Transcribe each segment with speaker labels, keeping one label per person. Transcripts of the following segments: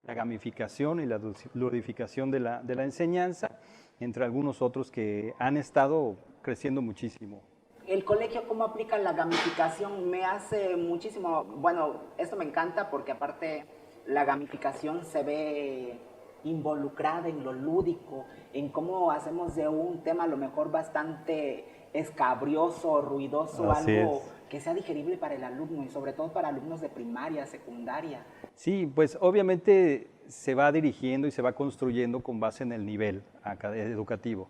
Speaker 1: la gamificación y la ludificación de la enseñanza, entre algunos otros que han estado creciendo muchísimo.
Speaker 2: El colegio, ¿cómo aplica la gamificación? Me hace muchísimo, bueno, esto me encanta porque aparte la gamificación se ve involucrada en lo lúdico, en cómo hacemos de un tema a lo mejor bastante escabrioso, ruidoso,
Speaker 1: Así
Speaker 2: algo
Speaker 1: es.
Speaker 2: que sea digerible para el alumno y sobre todo para alumnos de primaria, secundaria.
Speaker 1: Sí, pues obviamente se va dirigiendo y se va construyendo con base en el nivel educativo.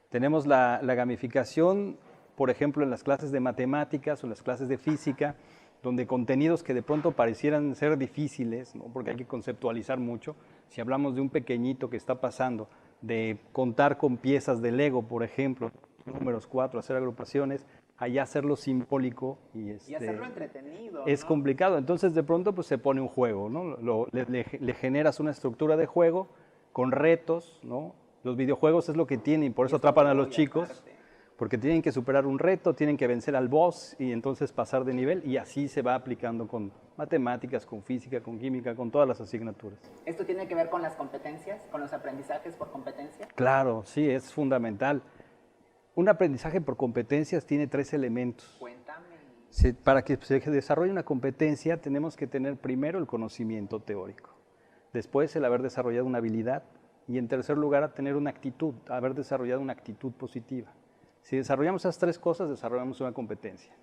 Speaker 1: Tenemos la gamificación, por ejemplo, en las clases de matemáticas o en las clases de física, donde contenidos que de pronto parecieran ser difíciles, ¿no? Porque hay que conceptualizar mucho. Si hablamos de un pequeñito que está pasando, de contar con piezas de Lego, por ejemplo, números 4, hacer agrupaciones, allá hacerlo simbólico
Speaker 2: Y hacerlo entretenido,
Speaker 1: es
Speaker 2: ¿no?
Speaker 1: complicado. Entonces de pronto pues se pone un juego, ¿no? Le generas una estructura de juego con retos, ¿no? Los videojuegos es lo que tienen y por
Speaker 2: Y
Speaker 1: eso
Speaker 2: es otro
Speaker 1: atrapan a los
Speaker 2: rollo
Speaker 1: chicos,
Speaker 2: aparte.
Speaker 1: porque tienen que superar un reto, tienen que vencer al boss y entonces pasar de nivel y así se va aplicando con matemáticas, con física, con química, con todas las asignaturas.
Speaker 2: ¿Esto tiene que ver con las competencias, con los aprendizajes por competencia?
Speaker 1: Claro, sí, es fundamental. Un aprendizaje por competencias tiene tres elementos.
Speaker 2: Cuéntame.
Speaker 1: Para que se desarrolle una competencia tenemos que tener primero el conocimiento teórico, después el haber desarrollado una habilidad y en tercer lugar tener una actitud, haber desarrollado una actitud positiva. Si desarrollamos esas tres cosas, desarrollamos una competencia.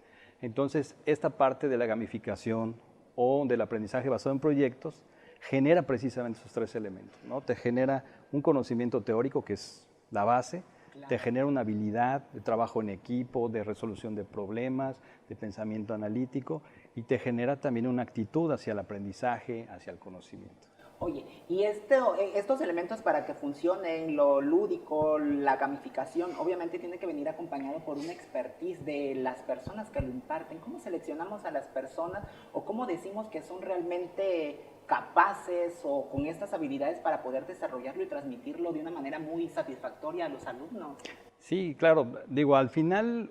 Speaker 1: Entonces, esta parte de la gamificación o del aprendizaje basado en proyectos genera precisamente esos tres elementos, ¿no? Te genera un conocimiento teórico, que es la base, te genera una habilidad de trabajo en equipo, de resolución de problemas, de pensamiento analítico y te genera también una actitud hacia el aprendizaje, hacia el conocimiento.
Speaker 2: Oye, y estos elementos para que funcionen, lo lúdico, la gamificación, obviamente tiene que venir acompañado por una expertise de las personas que lo imparten. ¿Cómo seleccionamos a las personas o cómo decimos que son realmente capaces o con estas habilidades para poder desarrollarlo y transmitirlo de una manera muy satisfactoria a los alumnos?
Speaker 1: Sí, claro, digo, al final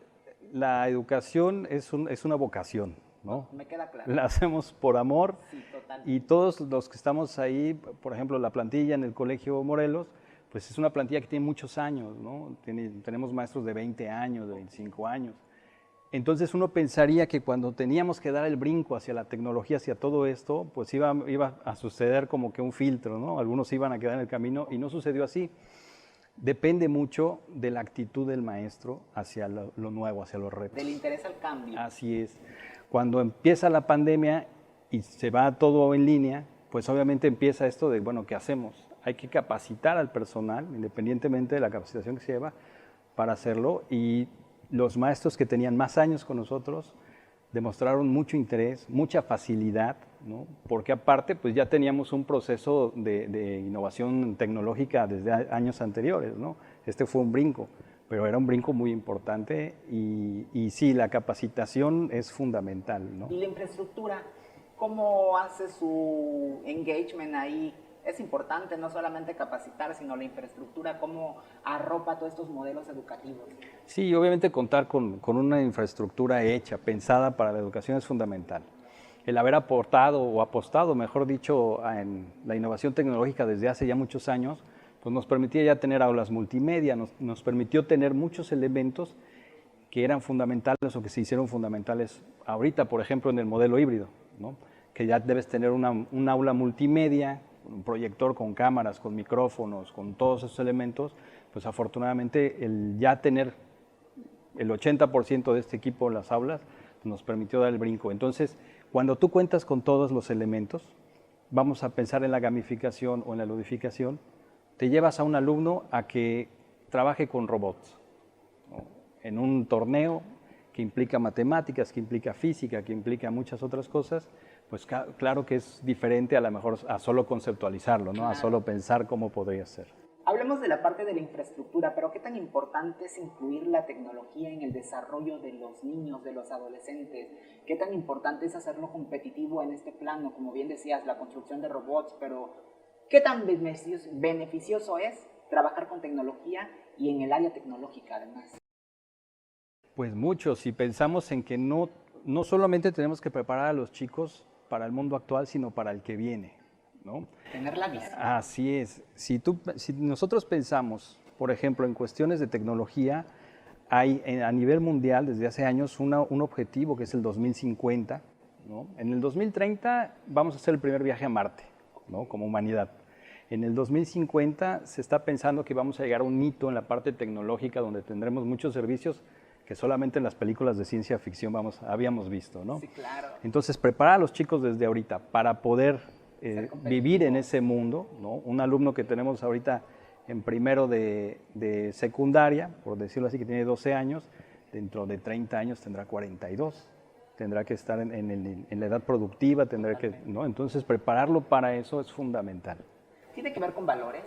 Speaker 1: la educación es una vocación, ¿no?
Speaker 2: Me queda claro.
Speaker 1: La hacemos por amor
Speaker 2: Sí,
Speaker 1: y
Speaker 2: totalmente.
Speaker 1: todos los que estamos ahí, por ejemplo, la plantilla en el Colegio Morelos, pues es una plantilla que tiene muchos años, ¿no? Tenemos maestros de 20 años, de 25 años. Entonces uno pensaría que cuando teníamos que dar el brinco hacia la tecnología, hacia todo esto, pues iba a suceder como que un filtro, ¿no? Algunos iban a quedar en el camino y no sucedió así. Depende mucho de la actitud del maestro hacia lo nuevo, hacia los retos.
Speaker 2: Del interés al cambio.
Speaker 1: Así es. Cuando empieza la pandemia y se va todo en línea, pues obviamente empieza esto de, bueno, ¿qué hacemos? Hay que capacitar al personal, independientemente de la capacitación que se lleva, para hacerlo. Y los maestros que tenían más años con nosotros demostraron mucho interés, mucha facilidad, ¿no? Porque aparte pues ya teníamos un proceso de innovación tecnológica desde años anteriores, ¿no? Este fue un brinco, pero era un brinco muy importante y sí, la capacitación es fundamental, ¿no?
Speaker 2: Y la infraestructura, ¿cómo hace su engagement ahí? Es importante no solamente capacitar, sino la infraestructura, cómo arropa todos estos modelos educativos.
Speaker 1: Sí, obviamente contar con una infraestructura hecha, pensada para la educación es fundamental. El haber aportado o apostado, mejor dicho, en la innovación tecnológica desde hace ya muchos años, pues nos permitía ya tener aulas multimedia, nos permitió tener muchos elementos que eran fundamentales o que se hicieron fundamentales ahorita, por ejemplo, en el modelo híbrido, ¿no? Que ya debes tener un aula multimedia, un proyector con cámaras, con micrófonos, con todos esos elementos, pues afortunadamente el ya tener el 80% de este equipo en las aulas nos permitió dar el brinco. Entonces, cuando tú cuentas con todos los elementos, vamos a pensar en la gamificación o en la ludificación, te llevas a un alumno a que trabaje con robots, ¿no? En un torneo que implica matemáticas, que implica física, que implica muchas otras cosas, pues claro que es diferente a lo mejor a solo conceptualizarlo, ¿no? A solo pensar cómo podría ser.
Speaker 2: Hablemos de la parte de la infraestructura, pero ¿qué tan importante es incluir la tecnología en el desarrollo de los niños, de los adolescentes? ¿Qué tan importante es hacerlo competitivo en este plano? Como bien decías, la construcción de robots, pero ¿qué tan beneficioso es trabajar con tecnología y en el área tecnológica además?
Speaker 1: Pues mucho, si pensamos en que no solamente tenemos que preparar a los chicos para el mundo actual, sino para el que viene, ¿no?
Speaker 2: Tener la visión.
Speaker 1: Así es. Si nosotros pensamos, por ejemplo, en cuestiones de tecnología, hay a nivel mundial desde hace años un objetivo que es el 2050, ¿no? En el 2030 vamos a hacer el primer viaje a Marte, ¿no? Como humanidad. En el 2050 se está pensando que vamos a llegar a un hito en la parte tecnológica donde tendremos muchos servicios que solamente en las películas de ciencia ficción habíamos visto, ¿no?
Speaker 2: Sí, claro.
Speaker 1: Entonces, preparar a los chicos desde ahorita para poder vivir en ese mundo, ¿no? Un alumno que tenemos ahorita en primero de secundaria, por decirlo así, que tiene 12 años, dentro de 30 años tendrá 42. Tendrá que estar en la edad productiva, ¿no? Entonces, prepararlo para eso es fundamental.
Speaker 2: ¿Tiene que ver con valores?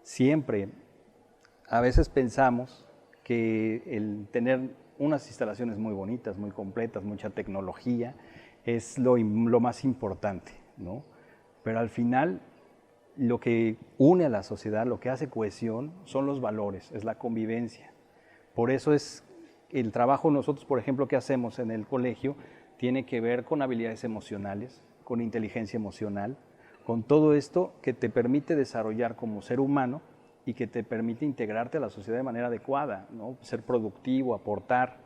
Speaker 1: Siempre. A veces pensamos que el tener unas instalaciones muy bonitas, muy completas, mucha tecnología, es lo más importante, ¿no? Pero al final, lo que une a la sociedad, lo que hace cohesión, son los valores, es la convivencia. Por eso es el trabajo nosotros, por ejemplo, que hacemos en el colegio, tiene que ver con habilidades emocionales, con inteligencia emocional, con todo esto que te permite desarrollar como ser humano y que te permite integrarte a la sociedad de manera adecuada, ¿no? Ser productivo, aportar.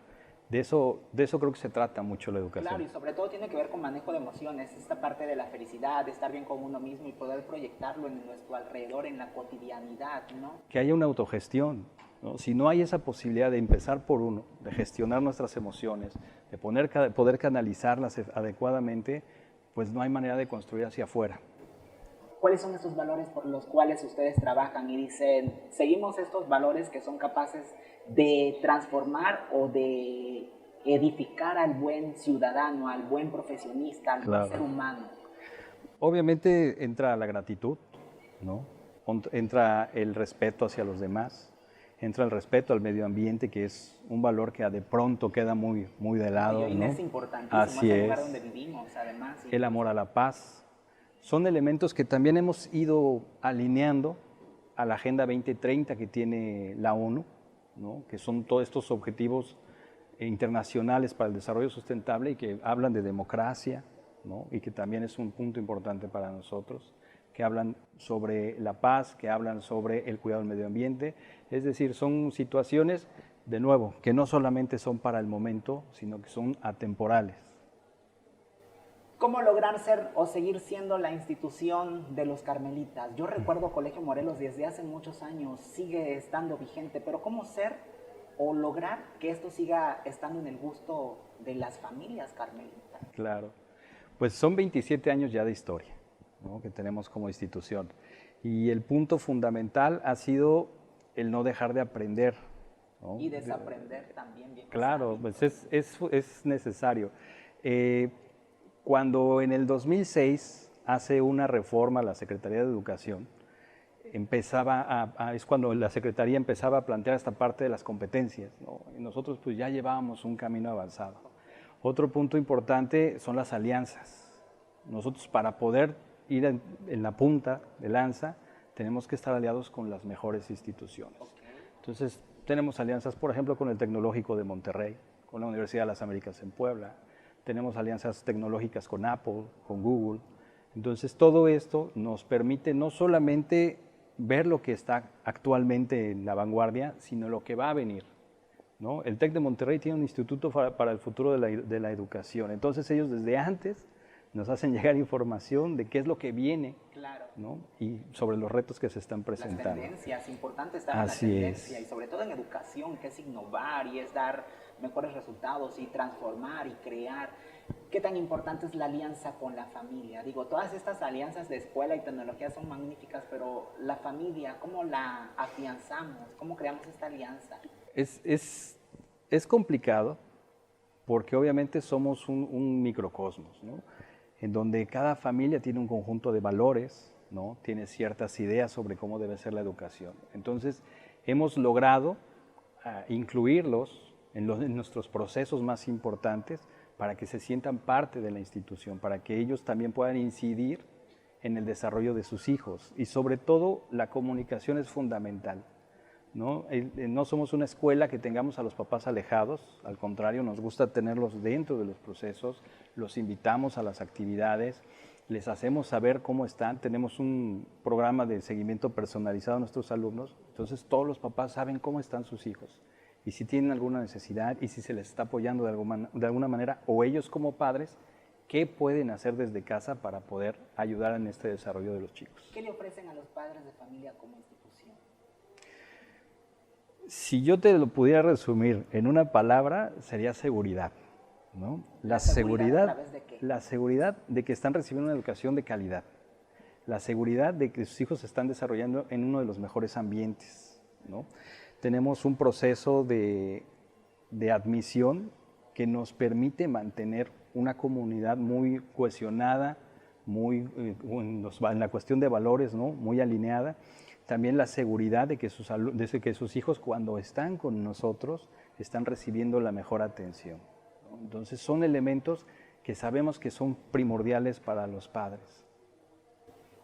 Speaker 1: De eso creo que se trata mucho la educación.
Speaker 2: Claro, y sobre todo tiene que ver con manejo de emociones, esta parte de la felicidad, de estar bien con uno mismo y poder proyectarlo en nuestro alrededor, en la cotidianidad, ¿no?
Speaker 1: Que haya una autogestión, ¿no? Si no hay esa posibilidad de empezar por uno, de gestionar nuestras emociones, de poder canalizarlas adecuadamente, pues no hay manera de construir hacia afuera.
Speaker 2: ¿Cuáles son esos valores por los cuales ustedes trabajan y dicen, seguimos estos valores que son capaces de transformar o de edificar al buen ciudadano, al buen profesionista, al buen ser humano?
Speaker 1: Obviamente entra la gratitud, ¿no? Entra el respeto hacia los demás, entra el respeto al medio ambiente, que es un valor que de pronto queda muy de lado, ¿no?
Speaker 2: Es importantísimo,
Speaker 1: Así
Speaker 2: es el
Speaker 1: es.
Speaker 2: lugar donde vivimos, además.
Speaker 1: El amor a la paz. Son elementos que también hemos ido alineando a la Agenda 2030 que tiene la ONU, ¿no? Que son todos estos objetivos internacionales para el desarrollo sustentable y que hablan de democracia, ¿no? Y que también es un punto importante para nosotros, que hablan sobre la paz, que hablan sobre el cuidado del medio ambiente. Es decir, son situaciones, de nuevo, que no solamente son para el momento, sino que son atemporales.
Speaker 2: ¿Cómo lograr ser o seguir siendo la institución de los carmelitas? Yo recuerdo Colegio Morelos desde hace muchos años, sigue estando vigente, pero ¿cómo ser o lograr que esto siga estando en el gusto de las familias carmelitas?
Speaker 1: Claro, pues son 27 años ya de historia, ¿no? Que tenemos como institución. Y el punto fundamental ha sido el no dejar de aprender, ¿no?
Speaker 2: Y desaprender también. Bien,
Speaker 1: claro, pues es necesario. Cuando en el 2006 hace una reforma a la Secretaría de Educación, es cuando la Secretaría empezaba a plantear esta parte de las competencias, ¿no? Y nosotros pues ya llevábamos un camino avanzado. Otro punto importante son las alianzas. Nosotros para poder ir en la punta de lanza tenemos que estar aliados con las mejores instituciones. Entonces tenemos alianzas, por ejemplo, con el Tecnológico de Monterrey, con la Universidad de las Américas en Puebla, tenemos alianzas tecnológicas con Apple, con Google. Entonces todo esto nos permite no solamente ver lo que está actualmente en la vanguardia, sino lo que va a venir, ¿no? El TEC de Monterrey tiene un instituto para el futuro de la educación. Entonces ellos desde antes nos hacen llegar información de qué es lo que viene,
Speaker 2: claro,
Speaker 1: ¿no? Y sobre los retos que se están presentando.
Speaker 2: Las tendencias, importante estar en la tendencia y sobre todo en educación, que es innovar y es dar mejores resultados y transformar y crear. ¿Qué tan importante es la alianza con la familia? Digo, todas estas alianzas de escuela y tecnología son magníficas, pero la familia, ¿cómo la afianzamos? ¿Cómo creamos esta alianza?
Speaker 1: Es complicado porque obviamente somos un microcosmos, ¿no? En donde cada familia tiene un conjunto de valores, ¿no? Tiene ciertas ideas sobre cómo debe ser la educación. Entonces, hemos logrado incluirlos en nuestros procesos más importantes para que se sientan parte de la institución, para que ellos también puedan incidir en el desarrollo de sus hijos. Y sobre todo, la comunicación es fundamental, ¿no? No somos una escuela que tengamos a los papás alejados, al contrario, nos gusta tenerlos dentro de los procesos, los invitamos a las actividades les hacemos saber cómo están, tenemos un programa de seguimiento personalizado a nuestros alumnos, entonces todos los papás saben cómo están sus hijos y si tienen alguna necesidad y si se les está apoyando de alguna manera, o ellos como padres, qué pueden hacer desde casa para poder ayudar en este desarrollo de los chicos.
Speaker 2: ¿Qué le ofrecen a los padres de familia como institución?
Speaker 1: Si yo te lo pudiera resumir en una palabra, sería seguridad, ¿no? La seguridad,
Speaker 2: ¿a través de qué?
Speaker 1: la seguridad de que están recibiendo una educación de calidad, la seguridad de que sus hijos se están desarrollando en uno de los mejores ambientes, ¿no? Tenemos un proceso de admisión que nos permite mantener una comunidad muy cohesionada, en la cuestión de valores, ¿no? Muy alineada. También la seguridad de que sus hijos cuando están con nosotros están recibiendo la mejor atención, ¿no? Entonces son elementos que sabemos que son primordiales para los padres.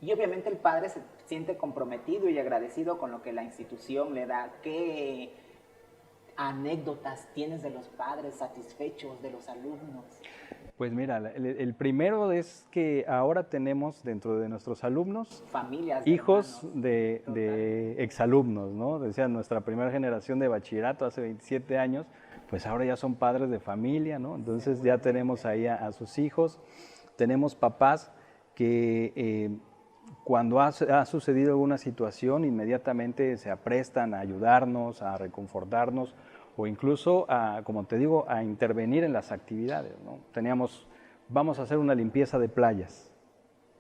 Speaker 2: Y obviamente el padre se siente comprometido y agradecido con lo que la institución le da. ¿Qué anécdotas tienes de los padres satisfechos, de los alumnos?
Speaker 1: Pues mira, el primero es que ahora tenemos dentro de nuestros alumnos
Speaker 2: Familias,
Speaker 1: hijos
Speaker 2: hermanos,
Speaker 1: de exalumnos, ¿no? Decía, nuestra primera generación de bachillerato hace 27 años, pues ahora ya son padres de familia, ¿no? Entonces ya tenemos ahí a sus hijos, tenemos papás que cuando ha sucedido alguna situación inmediatamente se aprestan a ayudarnos, a reconfortarnos, o incluso, como te digo, a intervenir en las actividades, ¿no? Vamos a hacer una limpieza de playas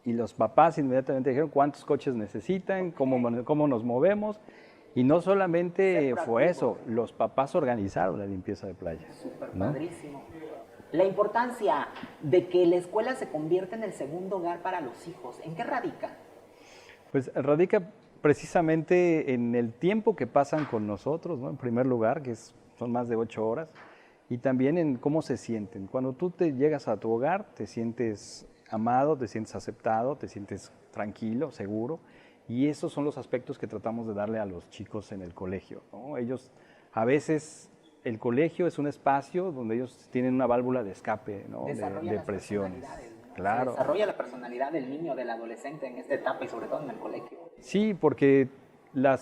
Speaker 1: y los papás inmediatamente dijeron cuántos coches necesitan, cómo nos movemos, y no solamente fue eso, los papás organizaron la limpieza de playas.
Speaker 2: Súper
Speaker 1: ¿no?
Speaker 2: padrísimo. La importancia de que la escuela se convierta en el segundo hogar para los hijos, ¿en qué radica?
Speaker 1: Pues radica precisamente en el tiempo que pasan con nosotros, ¿no? En primer lugar, son más de 8 horas, y también en cómo se sienten. Cuando tú te llegas a tu hogar, te sientes amado, te sientes aceptado, te sientes tranquilo, seguro, y esos son los aspectos que tratamos de darle a los chicos en el colegio, ¿no? Ellos, a veces, el colegio es un espacio donde ellos tienen una válvula de escape, ¿no? de presiones.
Speaker 2: ¿No?
Speaker 1: Claro.
Speaker 2: Se desarrolla la personalidad del niño, del adolescente en esta etapa y sobre todo en el colegio.
Speaker 1: Sí, porque la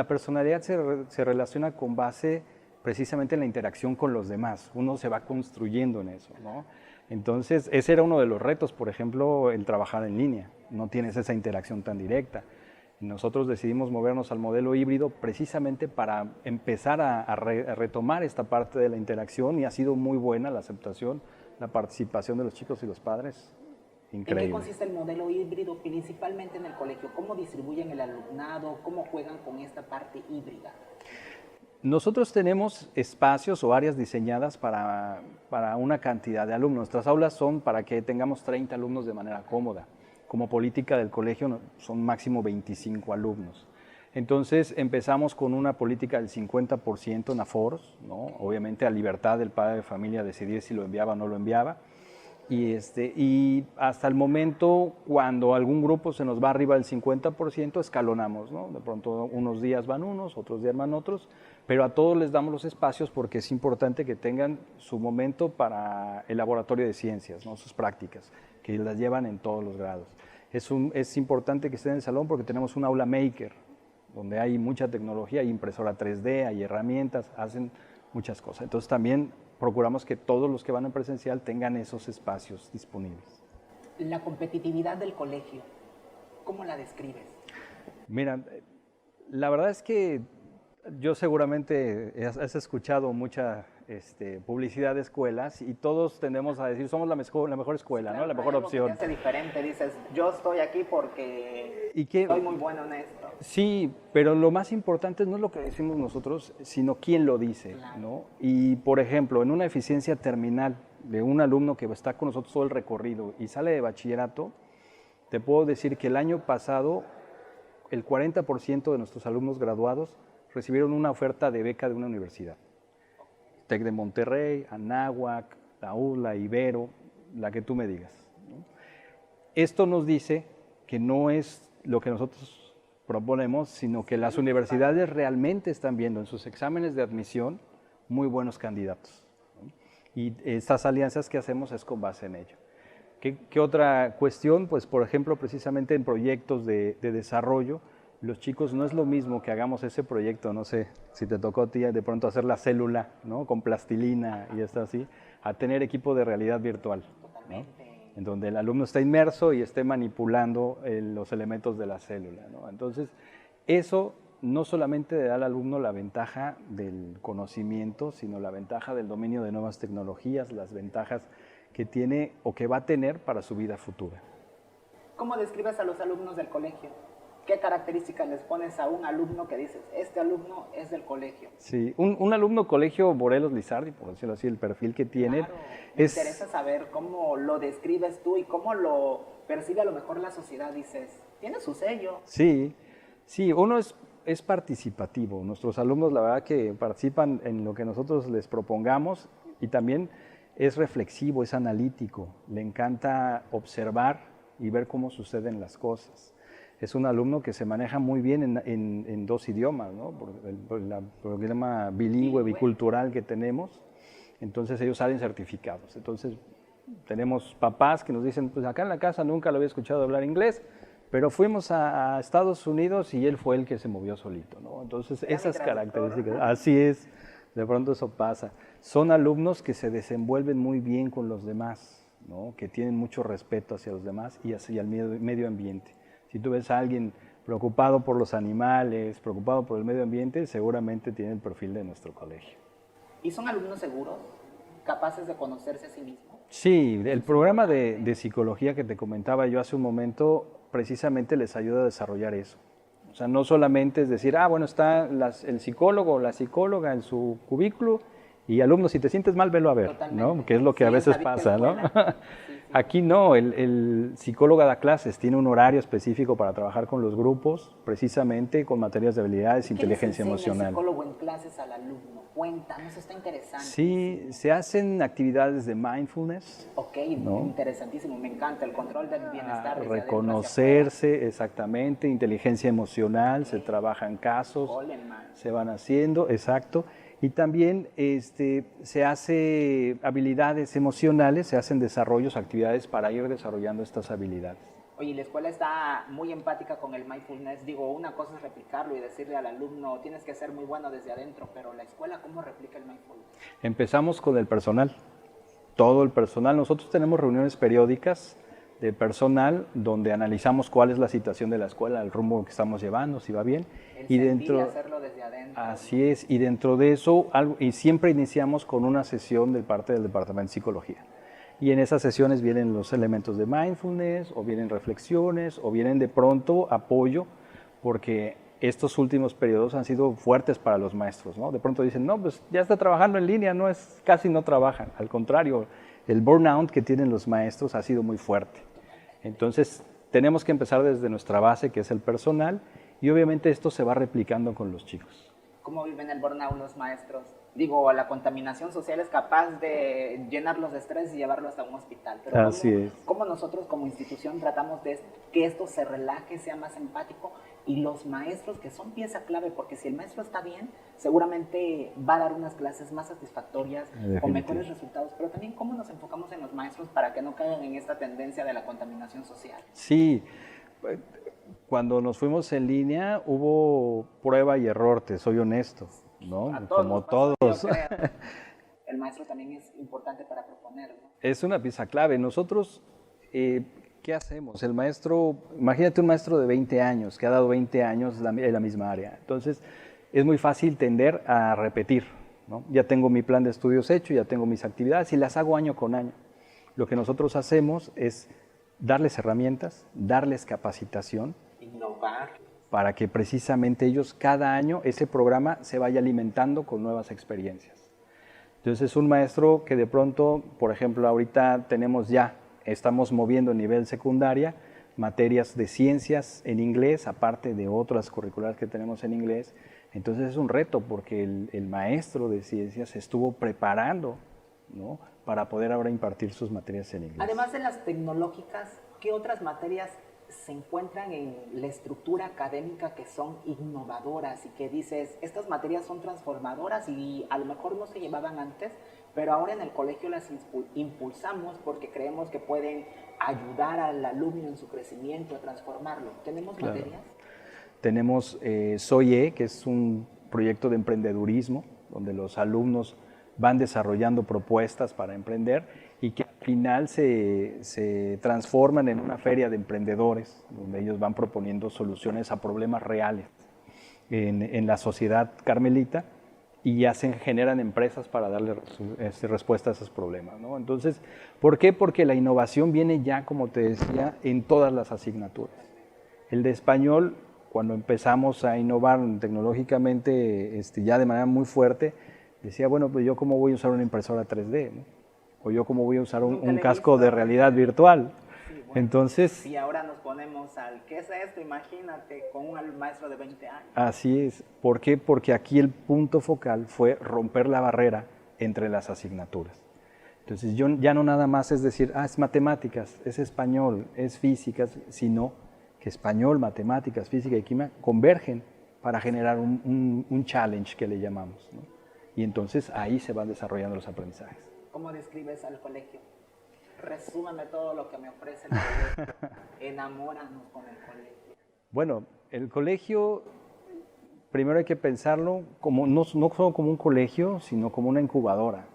Speaker 1: personalidad se relaciona con base precisamente en la interacción con los demás. Uno se va construyendo en eso, ¿no? Entonces, ese era uno de los retos, por ejemplo, el trabajar en línea. No tienes esa interacción tan directa. Nosotros decidimos movernos al modelo híbrido precisamente para empezar a retomar esta parte de la interacción, y ha sido muy buena la aceptación, la participación de los chicos y los padres. Increíble.
Speaker 2: ¿En qué consiste el modelo híbrido principalmente en el colegio? ¿Cómo distribuyen el alumnado? ¿Cómo juegan con esta parte híbrida?
Speaker 1: Nosotros tenemos espacios o áreas diseñadas para una cantidad de alumnos. Nuestras aulas son para que tengamos 30 alumnos de manera cómoda. Como política del colegio son máximo 25 alumnos. Entonces empezamos con una política del 50% en aforos, ¿no? Obviamente a libertad del padre de familia decidir si lo enviaba o no lo enviaba. Y hasta el momento, cuando algún grupo se nos va arriba del 50%, escalonamos, ¿no? De pronto unos días van unos, otros días van otros, pero a todos les damos los espacios porque es importante que tengan su momento para el laboratorio de ciencias, ¿no? Sus prácticas, que las llevan en todos los grados. Es importante que estén en el salón porque tenemos un aula maker, donde hay mucha tecnología, hay impresora 3D, hay herramientas, hacen muchas cosas. Entonces también procuramos que todos los que van en presencial tengan esos espacios disponibles.
Speaker 2: La competitividad del colegio, ¿cómo la describes?
Speaker 1: Mira, la verdad es que yo seguramente has escuchado mucha publicidad de escuelas y todos tendemos a decir somos la mejor escuela, claro, ¿no? La mejor opción.
Speaker 2: Te hace diferente, dices yo estoy aquí porque soy muy bueno en esto.
Speaker 1: Sí, pero lo más importante no es lo que decimos nosotros, sino quién lo dice, claro, ¿no? Y por ejemplo, en una eficiencia terminal de un alumno que está con nosotros todo el recorrido y sale de bachillerato, te puedo decir que el año pasado el 40% de nuestros alumnos graduados recibieron una oferta de beca de una universidad. TEC de Monterrey, Anáhuac, la UDLA, Ibero, la que tú me digas, ¿no? Esto nos dice que no es lo que nosotros proponemos, sino que las universidades realmente están viendo en sus exámenes de admisión muy buenos candidatos, ¿no? Y estas alianzas que hacemos es con base en ello. ¿Qué otra cuestión? Pues, por ejemplo, precisamente en proyectos de desarrollo, los chicos no es lo mismo que hagamos ese proyecto, no sé si te tocó a ti de pronto hacer la célula, ¿no? Con plastilina y está así, a tener equipo de realidad virtual, ¿no? En donde el alumno está inmerso y esté manipulando los elementos de la célula, ¿no? Entonces, eso no solamente le da al alumno la ventaja del conocimiento, sino la ventaja del dominio de nuevas tecnologías, las ventajas que tiene o que va a tener para su vida futura.
Speaker 2: ¿Cómo describes a los alumnos del colegio? ¿Qué características les pones a un alumno que dices, este alumno es del colegio?
Speaker 1: Sí, un alumno colegio Morelos Lizardi, por decirlo así, el perfil que tiene.
Speaker 2: Claro, me interesa saber cómo lo describes tú y cómo lo percibe a lo mejor la sociedad. Dices, tiene su sello.
Speaker 1: Sí, sí, uno es participativo. Nuestros alumnos, la verdad, que participan en lo que nosotros les propongamos y también es reflexivo, es analítico. Le encanta observar y ver cómo suceden las cosas. Es un alumno que se maneja muy bien en dos idiomas, ¿no? Por el programa bilingüe, bicultural que tenemos. Entonces ellos salen certificados. Entonces tenemos papás que nos dicen, pues acá en la casa nunca lo había escuchado hablar inglés, pero fuimos a Estados Unidos y él fue el que se movió solito, ¿no? Entonces esas características, así es, de pronto eso pasa. Son alumnos que se desenvuelven muy bien con los demás, ¿no? Que tienen mucho respeto hacia los demás y hacia el medio ambiente. Si tú ves a alguien preocupado por los animales, preocupado por el medio ambiente, seguramente tiene el perfil de nuestro colegio.
Speaker 2: ¿Y son alumnos seguros, capaces de conocerse a sí mismos?
Speaker 1: Sí, el programa de psicología que te comentaba yo hace un momento, precisamente les ayuda a desarrollar eso. O sea, no solamente es decir, bueno, está el psicólogo o la psicóloga en su cubículo y alumno, si te sientes mal, velo a ver, ¿no? Que es lo que a veces pasa, ¿no? Aquí no, el psicólogo da clases, tiene un horario específico para trabajar con los grupos, precisamente con materias de habilidades, inteligencia emocional.
Speaker 2: ¿Qué le enseña el psicólogo en clases al alumno? Cuéntanos, está interesante.
Speaker 1: Sí, se hacen actividades de mindfulness.
Speaker 2: Ok, ¿no? Interesantísimo, me encanta el control del bienestar.
Speaker 1: Reconocerse, exactamente, inteligencia emocional, se trabajan casos, se van haciendo, exacto. Y también se hace habilidades emocionales, se hacen desarrollos, actividades para ir desarrollando estas habilidades.
Speaker 2: Oye, la escuela está muy empática con el mindfulness. Digo, una cosa es replicarlo y decirle al alumno, tienes que ser muy bueno desde adentro, pero la escuela, ¿cómo replica el mindfulness?
Speaker 1: Empezamos con el personal, todo el personal. Nosotros tenemos reuniones periódicas de personal donde analizamos cuál es la situación de la escuela, el rumbo que estamos llevando, si va bien.
Speaker 2: Y dentro hacerlo desde adentro.
Speaker 1: Así es, y dentro de eso, y siempre iniciamos con una sesión de parte del Departamento de Psicología. Y en esas sesiones vienen los elementos de mindfulness, o vienen reflexiones, o vienen de pronto apoyo, porque estos últimos periodos han sido fuertes para los maestros, ¿no? De pronto dicen, no, pues ya está trabajando en línea, casi no trabajan. Al contrario, el burnout que tienen los maestros ha sido muy fuerte. Entonces, tenemos que empezar desde nuestra base, que es el personal, y obviamente esto se va replicando con los chicos.
Speaker 2: ¿Cómo viven el burnout los maestros? Digo, la contaminación social es capaz de llenarlos de estrés y llevarlos hasta un hospital. Pero ¿cómo nosotros como institución tratamos de que esto se relaje, sea más empático? Y los maestros, que son pieza clave, porque si el maestro está bien, seguramente va a dar unas clases más satisfactorias, con mejores resultados. Pero también, ¿cómo nos enfocamos en los maestros para que no caigan en esta tendencia de la contaminación social?
Speaker 1: Sí. Cuando nos fuimos en línea hubo prueba y error, te soy honesto, ¿no? Como todos.
Speaker 2: El maestro también es importante para proponer, ¿no?
Speaker 1: Es una pieza clave. Nosotros, ¿qué hacemos? El maestro, imagínate un maestro de 20 años, que ha dado 20 años en la misma área. Entonces, es muy fácil tender a repetir, ¿no? Ya tengo mi plan de estudios hecho, ya tengo mis actividades y las hago año con año. Lo que nosotros hacemos es darles herramientas, darles capacitación,
Speaker 2: innovar,
Speaker 1: para que precisamente ellos cada año ese programa se vaya alimentando con nuevas experiencias. Entonces es un maestro que de pronto, por ejemplo, ahorita estamos moviendo a nivel secundaria materias de ciencias en inglés, aparte de otras curriculares que tenemos en inglés. Entonces es un reto porque el maestro de ciencias se estuvo preparando, ¿no?, para poder ahora impartir sus materias en inglés.
Speaker 2: Además de las tecnológicas, ¿qué otras materias se encuentran en la estructura académica que son innovadoras y que dices, estas materias son transformadoras y a lo mejor no se llevaban antes, pero ahora en el colegio las impulsamos porque creemos que pueden ayudar al alumno en su crecimiento, a transformarlo. ¿Tenemos materias?
Speaker 1: Tenemos Soy, que es un proyecto de emprendedurismo, donde los alumnos van desarrollando propuestas para emprender y que al final se transforman en una feria de emprendedores, donde ellos van proponiendo soluciones a problemas reales en la sociedad carmelita y generan empresas para darle respuesta a esos problemas, ¿no? Entonces, ¿por qué? Porque la innovación viene ya, como te decía, en todas las asignaturas. El de español, cuando empezamos a innovar tecnológicamente ya de manera muy fuerte, decía, bueno, pues yo cómo voy a usar una impresora 3D, ¿no? O yo cómo voy a usar un casco de realidad virtual.
Speaker 2: Sí, bueno,
Speaker 1: entonces,
Speaker 2: y ahora nos ponemos al, ¿qué es esto? Imagínate, con un maestro de 20 años.
Speaker 1: Así es. ¿Por qué? Porque aquí el punto focal fue romper la barrera entre las asignaturas. Entonces, yo ya no nada más es decir, es matemáticas, es español, es física, sino que español, matemáticas, física y química convergen para generar un challenge que le llamamos, ¿no? Y entonces ahí se van desarrollando los aprendizajes.
Speaker 2: ¿Cómo describes al colegio? Resúmame todo lo que me ofrece el colegio. Enamóranos con el colegio.
Speaker 1: Bueno, el colegio, primero hay que pensarlo como, no solo como un colegio, sino como una incubadora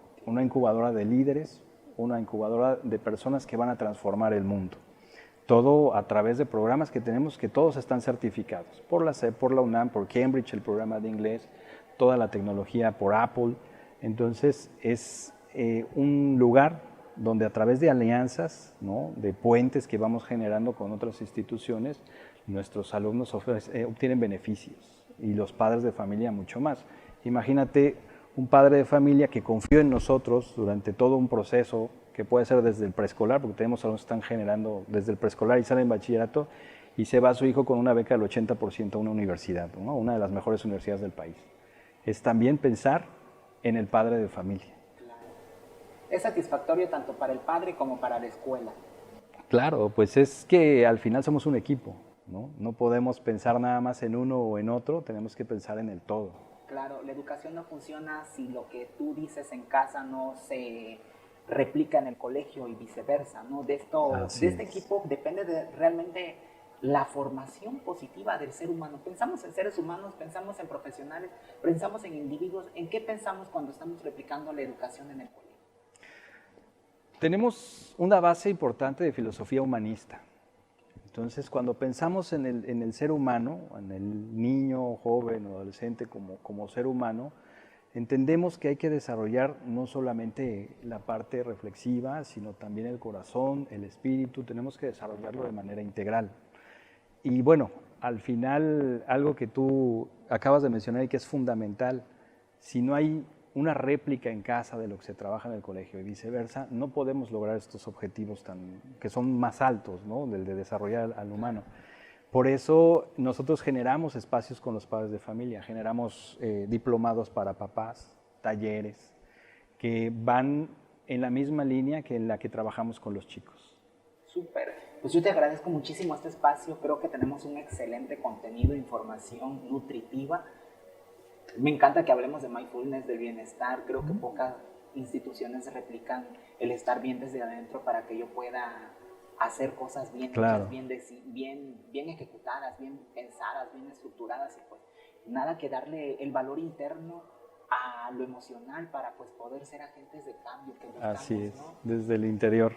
Speaker 1: de líderes, una incubadora de personas que van a transformar el mundo. Todo a través de programas que tenemos que todos están certificados por la SEP, por la UNAM, por Cambridge, el programa de inglés, toda la tecnología por Apple. Entonces es un lugar donde a través de alianzas, ¿no?, de puentes que vamos generando con otras instituciones, nuestros alumnos obtienen beneficios y los padres de familia mucho más. Imagínate un padre de familia que confió en nosotros durante todo un proceso que puede ser desde el preescolar, porque tenemos alumnos que están generando desde el preescolar y salen en bachillerato, y se va a su hijo con una beca del 80% a una universidad, ¿no?, una de las mejores universidades del país. Es también pensar en el padre de familia.
Speaker 2: Claro. Es satisfactorio tanto para el padre como para la escuela.
Speaker 1: Claro, pues es que al final somos un equipo, ¿no? No podemos pensar nada más en uno o en otro, tenemos que pensar en el todo.
Speaker 2: Claro, la educación no funciona si lo que tú dices en casa no se replica en el colegio y viceversa, ¿no? De este equipo depende realmente la formación positiva del ser humano. Pensamos en seres humanos, pensamos en profesionales, pensamos en individuos. ¿En qué pensamos cuando estamos replicando la educación en el colegio?
Speaker 1: Tenemos una base importante de filosofía humanista. Entonces, cuando pensamos en el ser humano, en el niño, joven o adolescente como ser humano, entendemos que hay que desarrollar no solamente la parte reflexiva, sino también el corazón, el espíritu, tenemos que desarrollarlo de manera integral. Y bueno, al final, algo que tú acabas de mencionar y que es fundamental, si no hay una réplica en casa de lo que se trabaja en el colegio y viceversa, no podemos lograr estos objetivos que son más altos, ¿no?, del de desarrollar al humano. Por eso nosotros generamos espacios con los padres de familia, generamos diplomados para papás, talleres, que van en la misma línea que en la que trabajamos con los chicos.
Speaker 2: Súper. Pues yo te agradezco muchísimo este espacio, creo que tenemos un excelente contenido, información nutritiva. Me encanta que hablemos de mindfulness, del bienestar, creo que pocas instituciones replican el estar bien desde adentro para que yo pueda hacer cosas bien hechas, bien ejecutadas, bien pensadas, bien estructuradas, y pues nada que darle el valor interno a lo emocional para pues poder ser agentes de cambio.
Speaker 1: Así es, ¿no?, desde el interior.